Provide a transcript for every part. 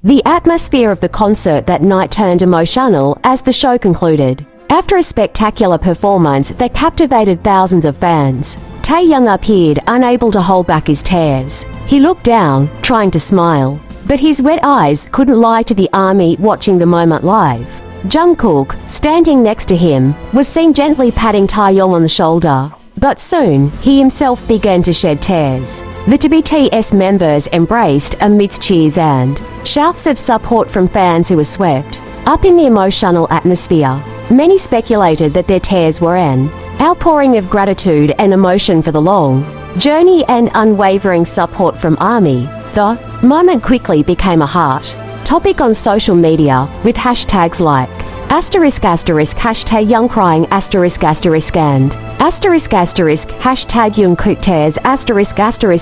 The atmosphere of the concert that night turned emotional as the show concluded. After a spectacular performance that captivated thousands of fans, Taehyung appeared unable to hold back his tears. He looked down, trying to smile, but his wet eyes couldn't lie to the army watching the moment live. Jungkook, standing next to him, was seen gently patting Taehyung on the shoulder, but soon he himself began to shed tears. The BTS members embraced amidst cheers and shouts of support from fans who were swept up in the emotional atmosphere. Many speculated that their tears were an outpouring of gratitude and emotion for the long journey and unwavering support from ARMY. The moment quickly became a hot topic on social media, with hashtags like **hashtag Young crying *** and **hashtag Jungkook tears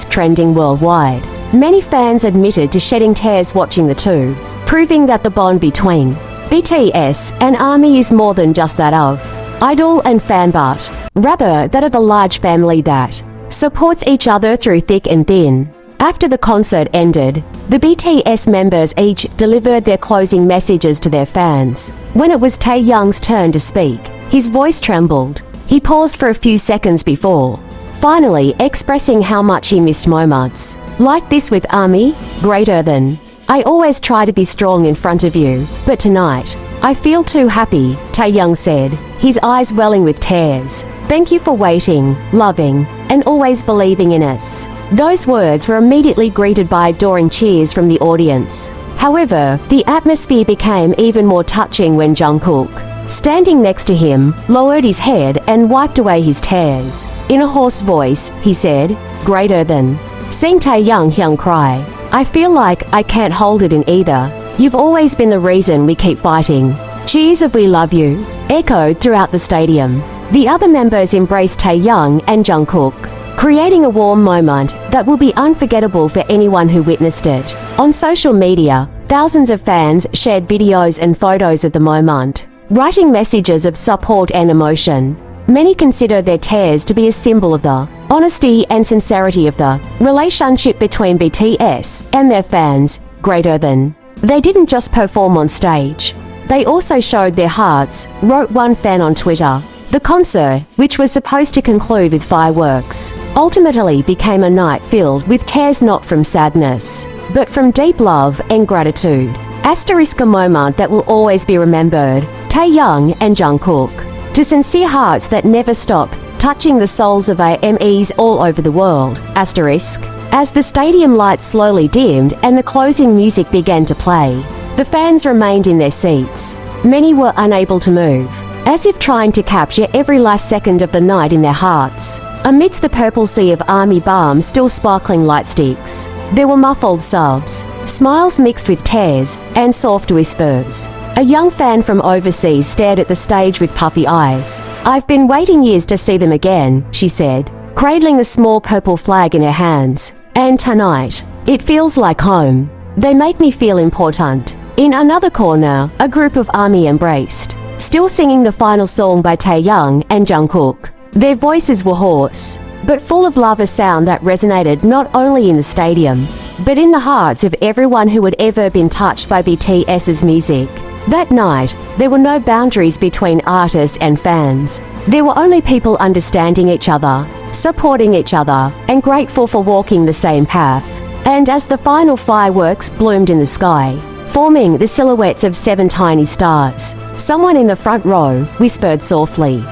*** trending worldwide. Many fans admitted to shedding tears watching the two, proving that the bond between BTS and ARMY is more than just that of idol and fan, but rather that of a large family that supports each other through thick and thin. After the concert ended, the BTS members each delivered their closing messages to their fans. When it was Taehyung's turn to speak, his voice trembled. He paused for a few seconds before finally expressing how much he missed moments like this with ARMY. Greater than. I always try to be strong in front of you, but tonight, I feel too happy, Taehyung said, his eyes welling with tears. Thank you for waiting, loving, and always believing in us. Those words were immediately greeted by adoring cheers from the audience. However, the atmosphere became even more touching when Jungkook, standing next to him, lowered his head and wiped away his tears. In a hoarse voice, he said, "Greater than." Seeing Taehyung cry, "I feel like I can't hold it in either. You've always been the reason we keep fighting." Cheers of "We love you" echoed throughout the stadium. The other members embraced Taehyung and Jungkook, creating a warm moment that will be unforgettable for anyone who witnessed it. On social media, thousands of fans shared videos and photos of the moment, writing messages of support and emotion. Many consider their tears to be a symbol of the honesty and sincerity of the relationship between BTS and their fans. Greater than. They didn't just perform on stage. They also showed their hearts, wrote one fan on Twitter. The concert, which was supposed to conclude with fireworks, ultimately became a night filled with tears, not from sadness, but from deep love and gratitude. A moment that will always be remembered. Taehyung and Jungkook. To sincere hearts that never stop touching the souls of AMEs all over the world. As the stadium lights slowly dimmed and the closing music began to play, the fans remained in their seats. Many were unable to move, as if trying to capture every last second of the night in their hearts. Amidst the purple sea of ARMY bombs still sparkling light sticks, there were muffled sobs, smiles mixed with tears, and soft whispers. A young fan from overseas stared at the stage with puffy eyes. "I've been waiting years to see them again," she said, cradling a small purple flag in her hands. "And tonight, it feels like home. They make me feel important." In another corner, a group of ARMY embraced, still singing the final song by Taehyung and Jungkook. Their voices were hoarse, but full of love, a sound that resonated not only in the stadium, but in the hearts of everyone who had ever been touched by BTS's music. That night, there were no boundaries between artists and fans. There were only people understanding each other, supporting each other, and grateful for walking the same path. And as the final fireworks bloomed in the sky, forming the silhouettes of 7 tiny stars, someone in the front row whispered softly,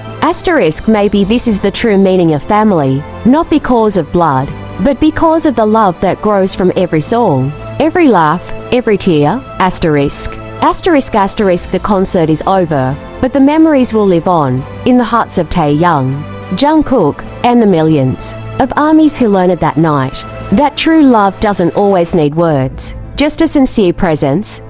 "Maybe this is the true meaning of family, not because of blood, but because of the love that grows from every song, every laugh, every tear." The concert is over, but the memories will live on in the hearts of Taehyung, Jungkook, and the millions of ARMYs who learned that night that true love doesn't always need words, just a sincere presence.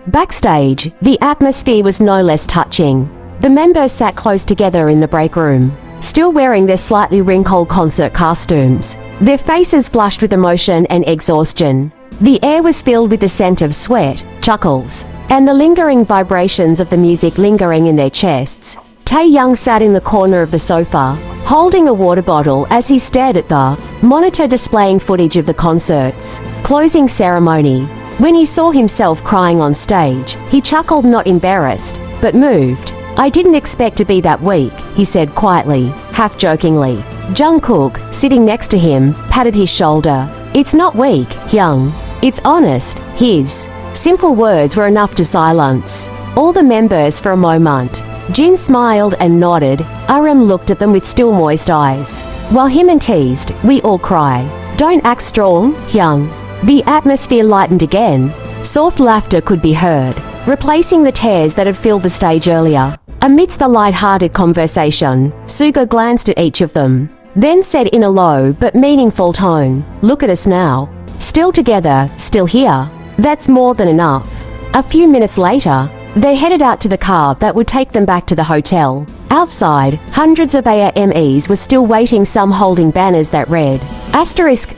Backstage, the atmosphere was no less touching. The members sat close together in the break room, still wearing their slightly wrinkled concert costumes, their faces flushed with emotion and exhaustion. The air was filled with the scent of sweat, chuckles, and the lingering vibrations of the music lingering in their chests. Taehyung sat in the corner of the sofa, holding a water bottle as he stared at the monitor displaying footage of the concert's closing ceremony. When he saw himself crying on stage, he chuckled, not embarrassed, but moved. "I didn't expect to be that weak," he said quietly, half-jokingly. Jungkook, sitting next to him, patted his shoulder. "It's not weak, Hyung. It's honest." His simple words were enough to silence all the members for a moment. Jin smiled and nodded. RM looked at them with still moist eyes, while Hyun teased, "We all cry. Don't act strong, Hyung." The atmosphere lightened again. Soft laughter could be heard, replacing the tears that had filled the stage earlier. Amidst the light-hearted conversation, Suga glanced at each of them, then said in a low but meaningful tone, "Look at us now. Still together, still here. That's more than enough." A few minutes later, they headed out to the car that would take them back to the hotel. Outside, hundreds of AMEs were still waiting, some holding banners that read,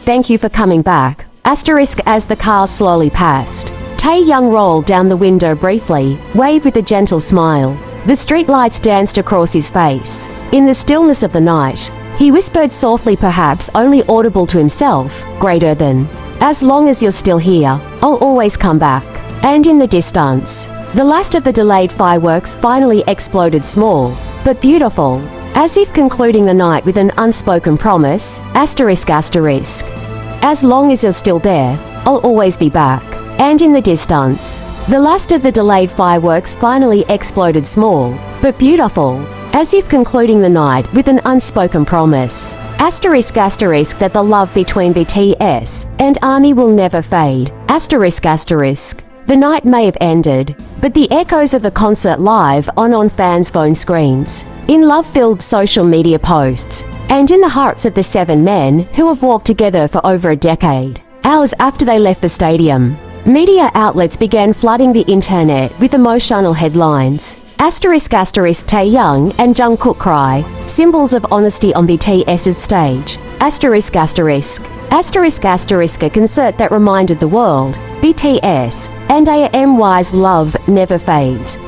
"Thank you for coming back." As the car slowly passed, Taehyung rolled down the window briefly, waved with a gentle smile. The streetlights danced across his face. In the stillness of the night, he whispered softly, perhaps only audible to himself, greater than, "As long as you're still here, I'll always come back." And in the distance, the last of the delayed fireworks finally exploded, small but beautiful, as if concluding the night with an unspoken promise, ****. "As long as you're still there, I'll always be back." And in the distance, the last of the delayed fireworks finally exploded, small but beautiful, as if concluding the night with an unspoken promise, ****, that the love between BTS and ARMY will never fade, ****. The night may have ended, but the echoes of the concert live on fans' phone screens, in love-filled social media posts, and in the hearts of the 7 men who have walked together for over a decade. Hours after they left the stadium, media outlets began flooding the internet with emotional headlines. Taehyung and Jungkook cry, symbols of honesty on BTS's stage. A concert that reminded the world, BTS and AMY's love never fades.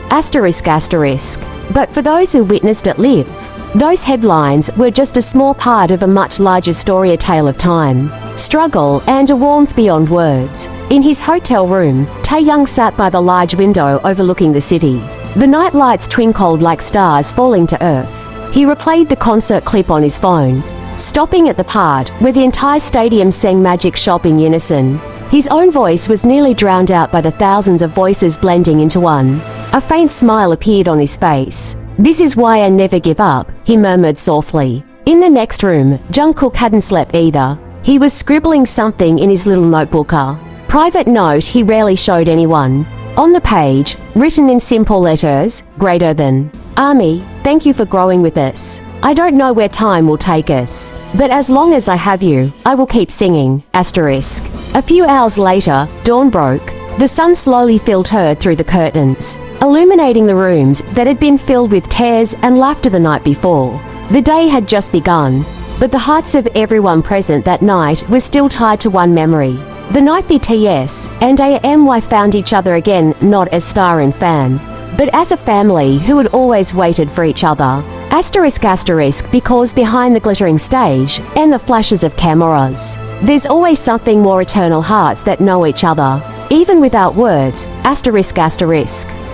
But for those who witnessed it live, those headlines were just a small part of a much larger story, a tale of time, struggle, and a warmth beyond words. In his hotel room, Taehyung sat by the large window overlooking the city. The night lights twinkled like stars falling to earth. He replayed the concert clip on his phone, stopping at the part where the entire stadium sang Magic Shop in unison. His own voice was nearly drowned out by the thousands of voices blending into one. A faint smile appeared on his face. "This is why I never give up," he murmured softly. In the next room, Jungkook hadn't slept either. He was scribbling something in his little notebook, a private note he rarely showed anyone. On the page, written in simple letters, greater than, "ARMY, thank you for growing with us. I don't know where time will take us, but as long as I have you, I will keep singing, ****. A few hours later, dawn broke. The sun slowly filtered through the curtains, illuminating the rooms that had been filled with tears and laughter the night before. The day had just begun, but the hearts of everyone present that night were still tied to one memory. The night BTS and AMY found each other again, not as star and fan, but as a family who had always waited for each other. Because behind the glittering stage and the flashes of cameras, there's always something more, eternal hearts that know each other, even without words.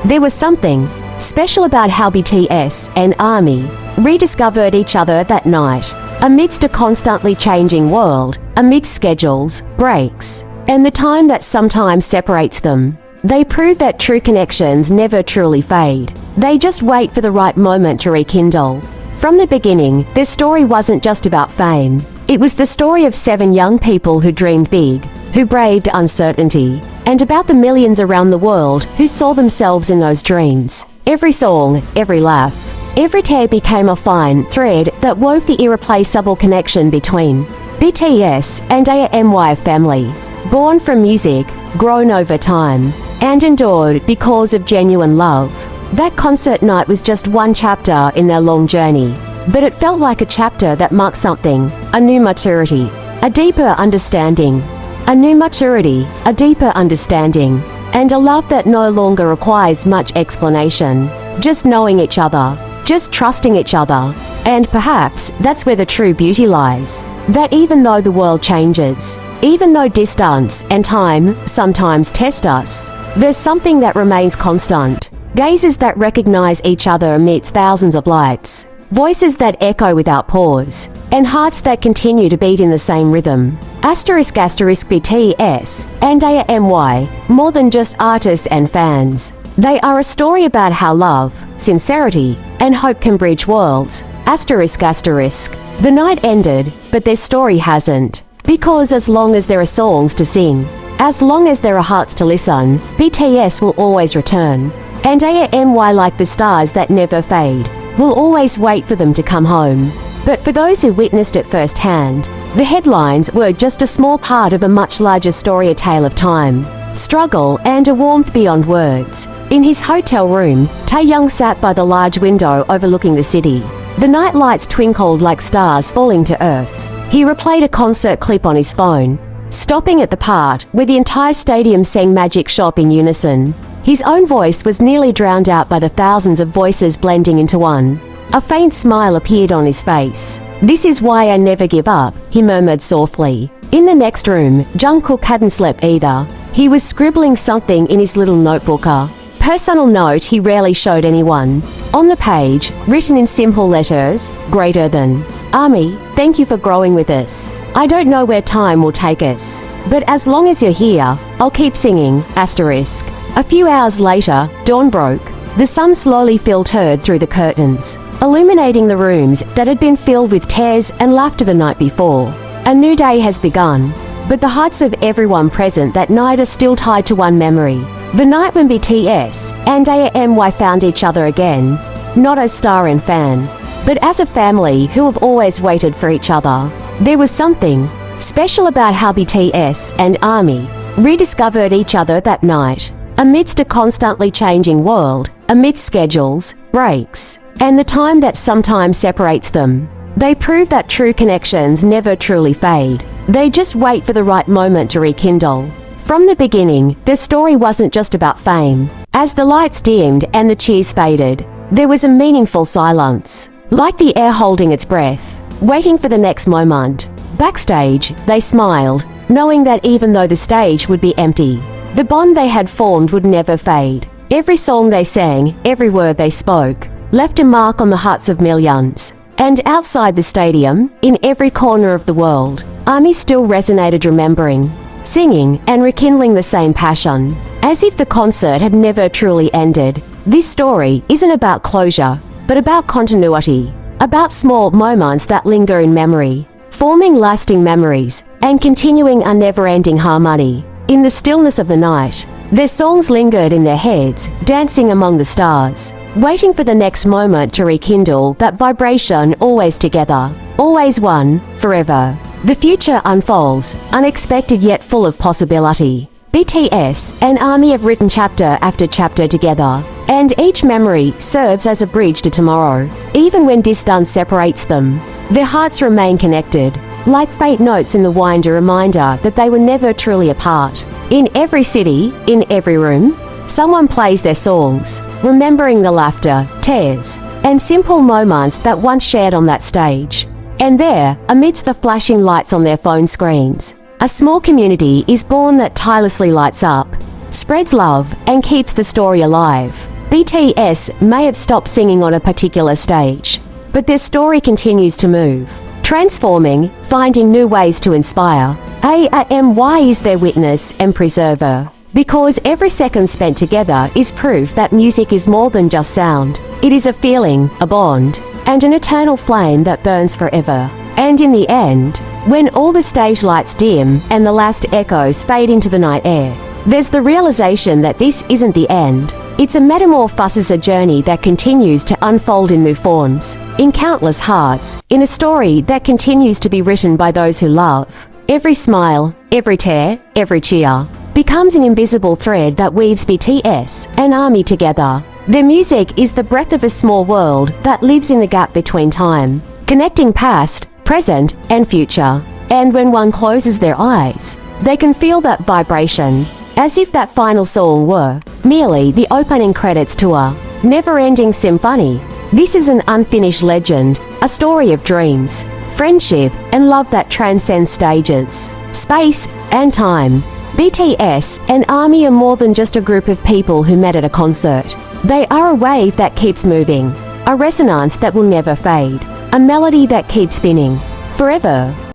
There was something special about how BTS and ARMY rediscovered each other that night, amidst a constantly changing world, amidst schedules, breaks, and the time that sometimes separates them. They prove that true connections never truly fade. They just wait for the right moment to rekindle. From the beginning, their story wasn't just about fame. It was the story of 7 young people who dreamed big, who braved uncertainty, and about the millions around the world who saw themselves in those dreams. Every song, every laugh, every tear became a fine thread that wove the irreplaceable connection between BTS and AMY family. Born from music, grown over time, and endured because of genuine love. That concert night was just one chapter in their long journey, but it felt like a chapter that marked something, a new maturity, a deeper understanding. A new maturity, a deeper understanding, and a love that no longer requires much explanation. Just knowing each other, just trusting each other. And perhaps that's where the true beauty lies. That even though the world changes, Even though distance and time sometimes test us, there's something that remains constant. Gazes that recognize each other amidst thousands of lights. Voices that echo without pause. And hearts that continue to beat in the same rhythm. BTS and AMY, more than just artists and fans. They are a story about how love, sincerity, and hope can bridge worlds. The night ended, but their story hasn't. Because as long as there are songs to sing, as long as there are hearts to listen, BTS will always return. And AMY, like the stars that never fade, will always wait for them to come home. But for those who witnessed it firsthand, the headlines were just a small part of a much larger story, a tale of time, struggle, and a warmth beyond words. In his hotel room, Taehyung sat by the large window overlooking the city. The night lights twinkled like stars falling to earth. He replayed a concert clip on his phone, stopping at the part where the entire stadium sang Magic Shop in unison. His own voice was nearly drowned out by the thousands of voices blending into one. A faint smile appeared on his face. "This is why I never give up," he murmured softly. In the next room, Jungkook hadn't slept either. He was scribbling something in his little notebook, a personal note he rarely showed anyone. On the page, written in simple letters, "Greater than. Army, thank you for growing with us. I don't know where time will take us, but as long as you're here, I'll keep singing." A few hours later, dawn broke. The sun slowly filtered through the curtains, illuminating the rooms that had been filled with tears and laughter the night before. A new day has begun, but the hearts of everyone present that night are still tied to one memory. The night when BTS and AMY found each other again, not as star and fan, but as a family who have always waited for each other. There was something special about how BTS and ARMY rediscovered each other that night. Amidst a constantly changing world, amidst schedules, breaks, and the time that sometimes separates them, they prove that true connections never truly fade. They just wait for the right moment to rekindle. From the beginning, their story wasn't just about fame. As the lights dimmed and the cheers faded, there was a meaningful silence, like the air holding its breath, waiting for the next moment. Backstage, they smiled, knowing that even though the stage would be empty, the bond they had formed would never fade. Every song they sang, every word they spoke, left a mark on the hearts of millions. And outside the stadium, in every corner of the world, ARMY still resonated, remembering, singing, and rekindling the same passion, as if the concert had never truly ended. This story isn't about closure, but about continuity, about small moments that linger in memory, forming lasting memories, and continuing a never-ending harmony. In the stillness of the night, their songs lingered in their heads, dancing among the stars, waiting for the next moment to rekindle that vibration, always together, always one, forever. The future unfolds, unexpected yet full of possibility. BTS and ARMY have written chapter after chapter together, and each memory serves as a bridge to tomorrow. Even when distance separates them, their hearts remain connected, like faint notes in the wind, a reminder that they were never truly apart. In every city, in every room, someone plays their songs, remembering the laughter, tears, and simple moments that once shared on that stage. And there, amidst the flashing lights on their phone screens, a small community is born that tirelessly lights up, spreads love, and keeps the story alive. BTS may have stopped singing on a particular stage, but their story continues to move, transforming, finding new ways to inspire. AMY is their witness and preserver, because every second spent together is proof that music is more than just sound. It is a feeling, a bond, and an eternal flame that burns forever. And in the end, when all the stage lights dim and the last echoes fade into the night air, there's the realization that this isn't the end. It's a metamorphosis, a journey that continues to unfold in new forms, in countless hearts, in a story that continues to be written by those who love. Every smile, every tear, every cheer becomes an invisible thread that weaves BTS and ARMY together. Their music is the breath of a small world that lives in the gap between time, connecting past, present, and future. And when one closes their eyes, they can feel that vibration, as if that final song were merely the opening credits to a never-ending symphony. This is an unfinished legend, a story of dreams, friendship, and love that transcends stages, space, and time. BTS and ARMY are more than just a group of people who met at a concert. They are a wave that keeps moving, a resonance that will never fade, a melody that keeps spinning forever.